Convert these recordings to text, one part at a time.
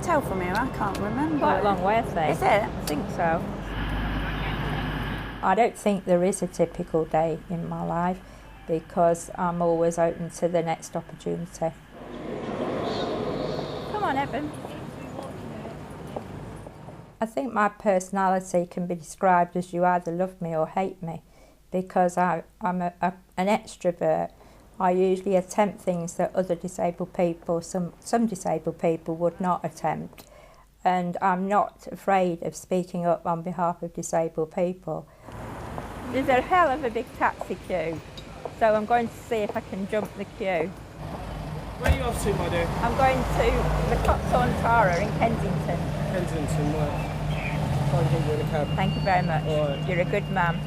tell from here? I can't remember. Quite a long way, I think. Is it? I think so. I don't think there is a typical day in my life because I'm always open to the next opportunity. Come on, Evan. I think my personality can be described as you either love me or hate me because I'm an extrovert. I usually attempt things that other disabled people, some disabled people would not attempt. And I'm not afraid of speaking up on behalf of disabled people. There's a hell of a big taxi queue, so I'm going to see if I can jump the queue. Where are you off to, my dear? I'm going to the Coxon Tara in Kensington. Kensington, right. I'll get you in a cab. Thank you very much. All right. You're a good man.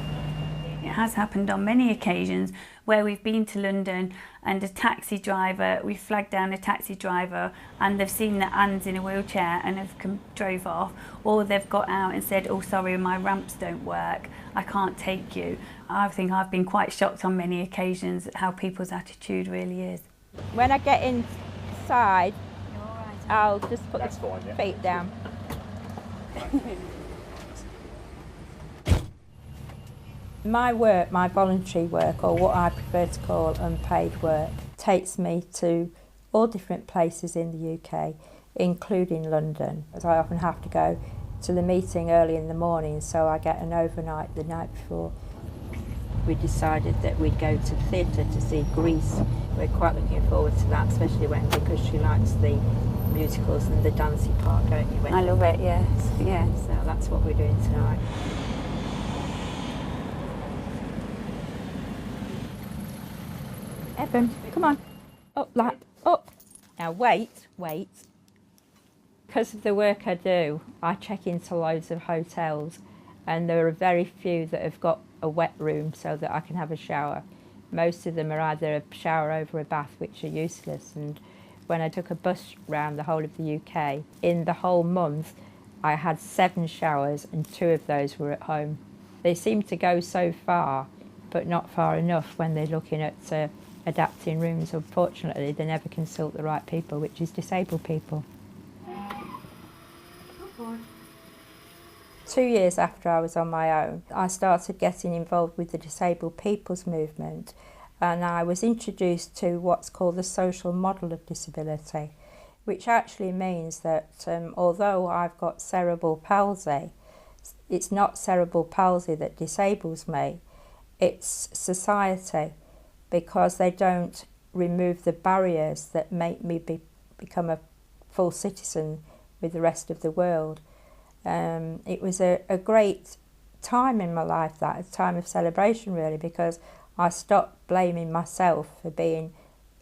It has happened on many occasions where we've been to London and a taxi driver, we've flagged down a taxi driver and they've seen that Anne's in a wheelchair and have drove off, or they've got out and said, oh sorry, my ramps don't work, I can't take you. I think I've been quite shocked on many occasions at how people's attitude really is. When I get inside, I'll just put the feet down. My work, my voluntary work, or what I prefer to call unpaid work, takes me to all different places in the UK, including London, as I often have to go to the meeting early in the morning, so I get an overnight the night before. We decided that we'd go to the theatre to see Grease. We're quite looking forward to that, especially because she likes the musicals and the dancing part, don't you? I love it, yes, yes. So that's what we're doing tonight. Evan, come on. Up, lad, up. Now wait. Because of the work I do, I check into loads of hotels and there are very few that have got a wet room so that I can have a shower. Most of them are either a shower over a bath, which are useless. And when I took a bus round the whole of the UK, in the whole month, I had 7 showers and 2 of those were at home. They seem to go so far, but not far enough when they're looking at adapting rooms. Unfortunately, they never consult the right people, which is disabled people. 2 years after I was on my own, I started getting involved with the disabled people's movement, and I was introduced to what's called the social model of disability, which actually means that although I've got cerebral palsy, it's not cerebral palsy that disables me, it's society, because they don't remove the barriers that make me become a full citizen with the rest of the world. It was a great time in my life, that a time of celebration really, because I stopped blaming myself for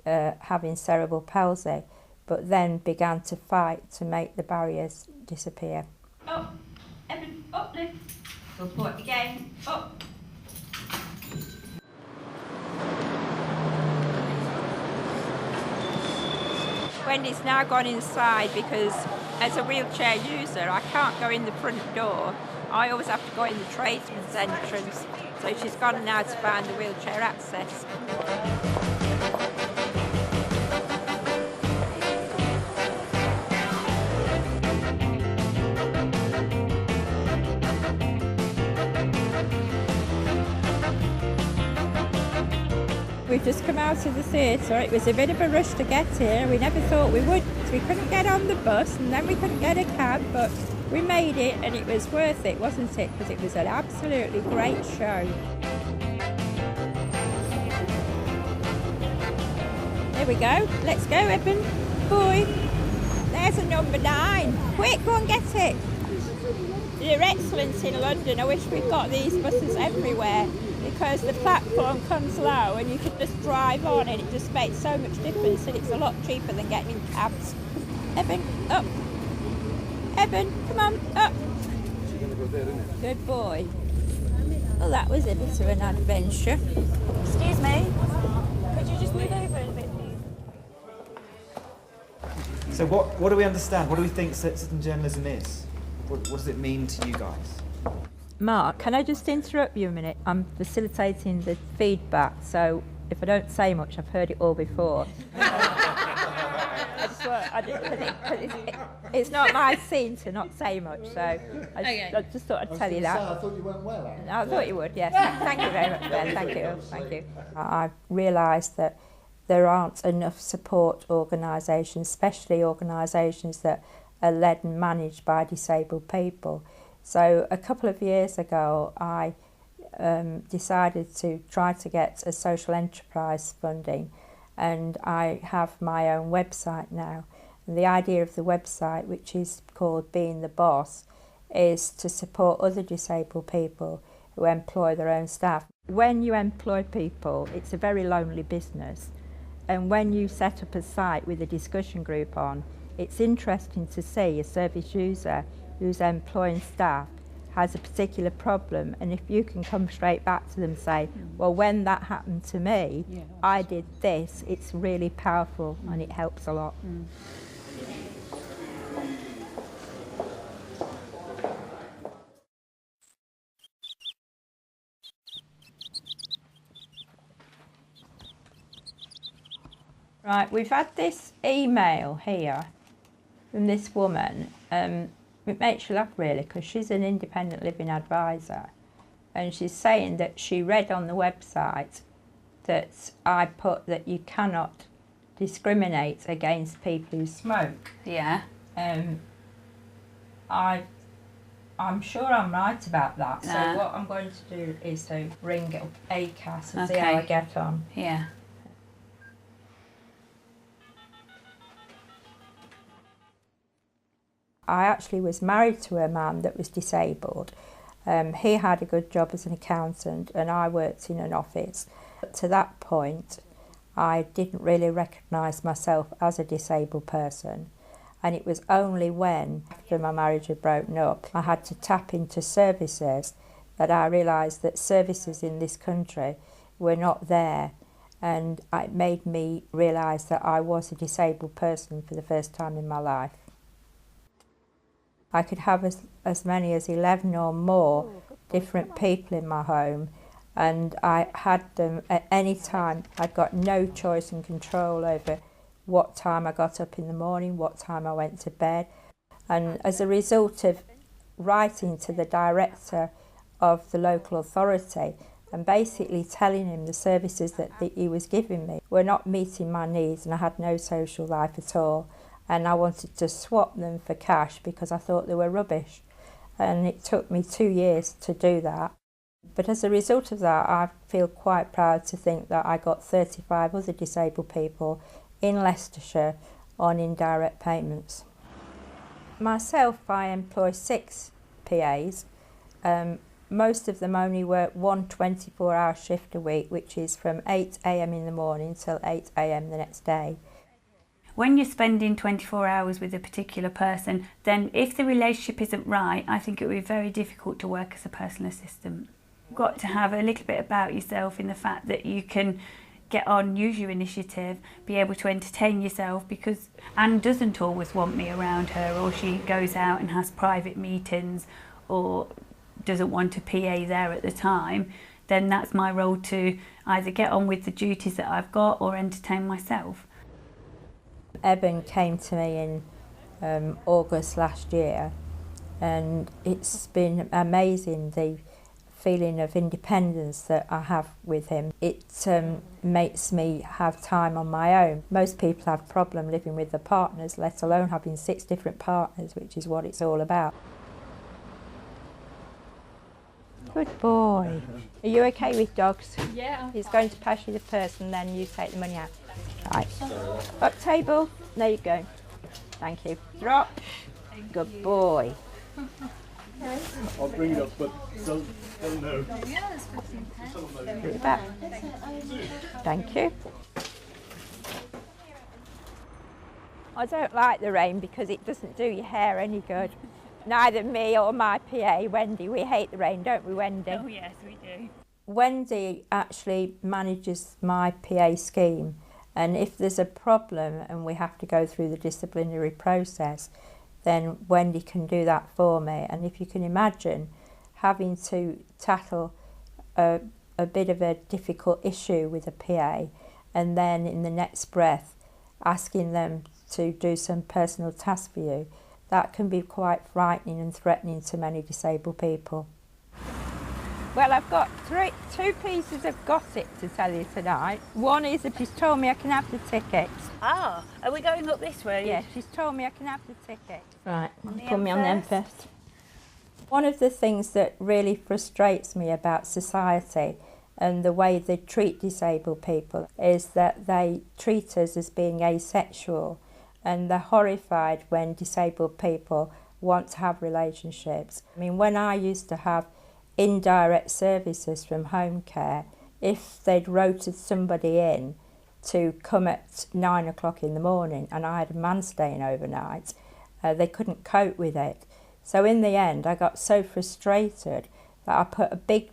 having cerebral palsy, but then began to fight to make the barriers disappear. Up, Evan, up, lift. We'll put again, up. Wendy's now gone inside because as a wheelchair user I can't go in the front door. I always have to go in the tradesman's entrance. So she's gone now to find the wheelchair access. We've just come out of the theatre. It was a bit of a rush to get here. We never thought we would. We couldn't get on the bus and then we couldn't get a cab, but we made it and it was worth it, wasn't it? Because it was an absolutely great show. Here we go. Let's go, Evan. Boy. There's a number 9. Quick, go and get it. They're excellent in London. I wish we'd got these buses everywhere, because the platform comes low and you can just drive on and it just makes so much difference, and it's a lot cheaper than getting in cabs. Evan, up. Evan, come on, up. Good boy. Well, that was a bit of an adventure. Excuse me, could you just move over a bit, please? So what do we understand? What do we think citizen journalism is? What does it mean to you guys? Mark, can I just interrupt you a minute? I'm facilitating the feedback, so if I don't say much, I've heard it all before. I just what I did, it's not my scene to not say much, so I just thought I'd tell you that. I thought you went well. I thought you would, yes. Thank you very much, Ben. Thank you. I've realised that there aren't enough support organisations, especially organisations that are led and managed by disabled people. So a couple of years ago, I decided to try to get a social enterprise funding, and I have my own website now. And the idea of the website, which is called Being the Boss, is to support other disabled people who employ their own staff. When you employ people, it's a very lonely business. And when you set up a site with a discussion group on, it's interesting to see a service user who's employing staff has a particular problem, and if you can come straight back to them and say, well, when that happened to me, I did this, it's really powerful and it helps a lot. Right, we've had this email here from this woman. It makes you laugh really, because she's an independent living advisor, and she's saying that she read on the website that I put that you cannot discriminate against people who smoke. Yeah. I'm sure I'm right about that. So Nah. what I'm going to do is to ring up ACAS and see Okay. how I get on. Yeah. I actually was married to a man that was disabled. He had a good job as an accountant and I worked in an office. But to that point, I didn't really recognise myself as a disabled person. And it was only when, after my marriage had broken up, I had to tap into services that I realised that services in this country were not there. And it made me realise that I was a disabled person for the first time in my life. I could have as many as 11 or more different people in my home, and I had them at any time. I'd got no choice and control over what time I got up in the morning, what time I went to bed. And as a result of writing to the director of the local authority and basically telling him the services that he was giving me were not meeting my needs, and I had no social life at all. And I wanted to swap them for cash because I thought they were rubbish. And it took me 2 years to do that. But as a result of that, I feel quite proud to think that I got 35 other disabled people in Leicestershire on indirect payments. Myself, I employ 6 PAs. Most of them only work one 24-hour shift a week, which is from 8 a.m. in the morning till 8 a.m. the next day. When you're spending 24 hours with a particular person, then if the relationship isn't right, I think it would be very difficult to work as a personal assistant. You've got to have a little bit about yourself in the fact that you can get on, use your initiative, be able to entertain yourself, because Anne doesn't always want me around her, or she goes out and has private meetings or doesn't want a PA there at the time. Then that's my role to either get on with the duties that I've got or entertain myself. Eben came to me in August last year, and it's been amazing, the feeling of independence that I have with him. It makes me have time on my own. Most people have a problem living with their partners, let alone having 6 different partners, which is what it's all about. Good boy. Are you okay with dogs? Yeah. He's going to pass you the purse and then you take the money out. Right. Up table. There you go. Thank you. Drop. Good boy. I'll bring it up, but don't know. Put it back. Thank you. I don't like the rain because it doesn't do your hair any good. Neither me or my PA, Wendy, we hate the rain, don't we, Wendy? Oh yes, we do. Wendy actually manages my PA scheme, and if there's a problem and we have to go through the disciplinary process, then Wendy can do that for me. And if you can imagine having to tackle a bit of a difficult issue with a PA, and then in the next breath asking them to do some personal tasks for you, that can be quite frightening and threatening to many disabled people. Well, I've got two pieces of gossip to tell you tonight. One is that she's told me I can have the tickets. Ah, are we going up this way? Yeah, she's told me I can have the tickets. Right, On the put me on them first? first. One of the things that really frustrates me about society and the way they treat disabled people is that they treat us as being asexual, and they're horrified when disabled people want to have relationships. I mean, when I used to have indirect services from home care, if they'd rotated somebody in to come at 9 o'clock in the morning and I had a man staying overnight, they couldn't cope with it. So in the end I got so frustrated that I put a big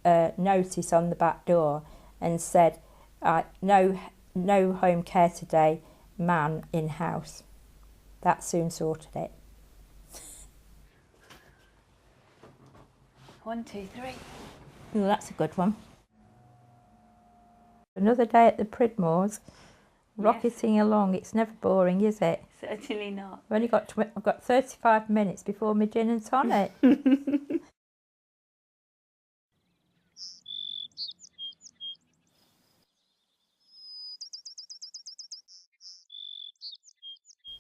notice on the back door and said, no home care today, man in house. That soon sorted it. 1, 2, 3. Oh, that's a good one. Another day at the Pridmores, rocketing along. It's never boring, is it? Certainly not. I've only got I've got 35 minutes before my gin and tonic.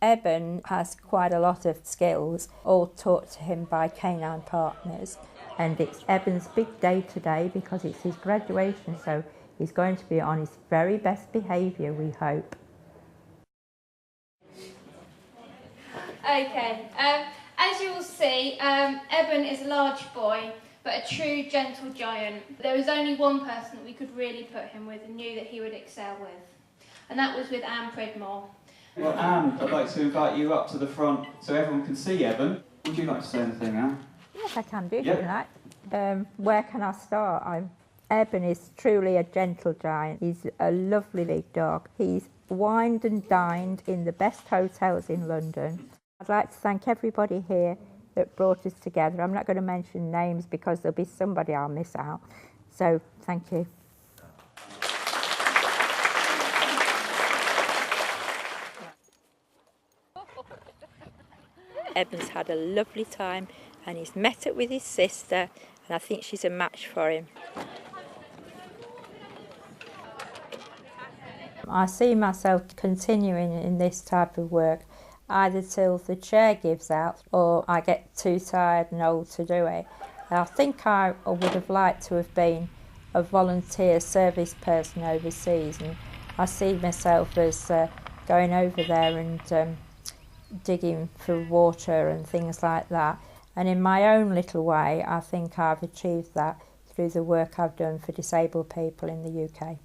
Eben has quite a lot of skills, all taught to him by Canine Partners, and it's Eben's big day today because it's his graduation, so he's going to be on his very best behaviour, we hope. Okay, as you will see, Eben is a large boy, but a true gentle giant. There was only one person that we could really put him with and knew that he would excel with, and that was with Anne Pridmore. Well, Anne, I'd like to invite you up to the front so everyone can see Eben. Would you like to say anything, Anne? Yes, I can do if Yep. you like. Where can I start? Eben is truly a gentle giant. He's a lovely big dog. He's wined and dined in the best hotels in London. I'd like to thank everybody here that brought us together. I'm not going to mention names because there'll be somebody I'll miss out. So, thank you. Eben's had a lovely time and he's met up with his sister, and I think she's a match for him. I see myself continuing in this type of work either till the chair gives out or I get too tired and old to do it. I think I would have liked to have been a volunteer service person overseas, and I see myself as going over there and digging for water and things like that. And in my own little way, I think I've achieved that through the work I've done for disabled people in the UK.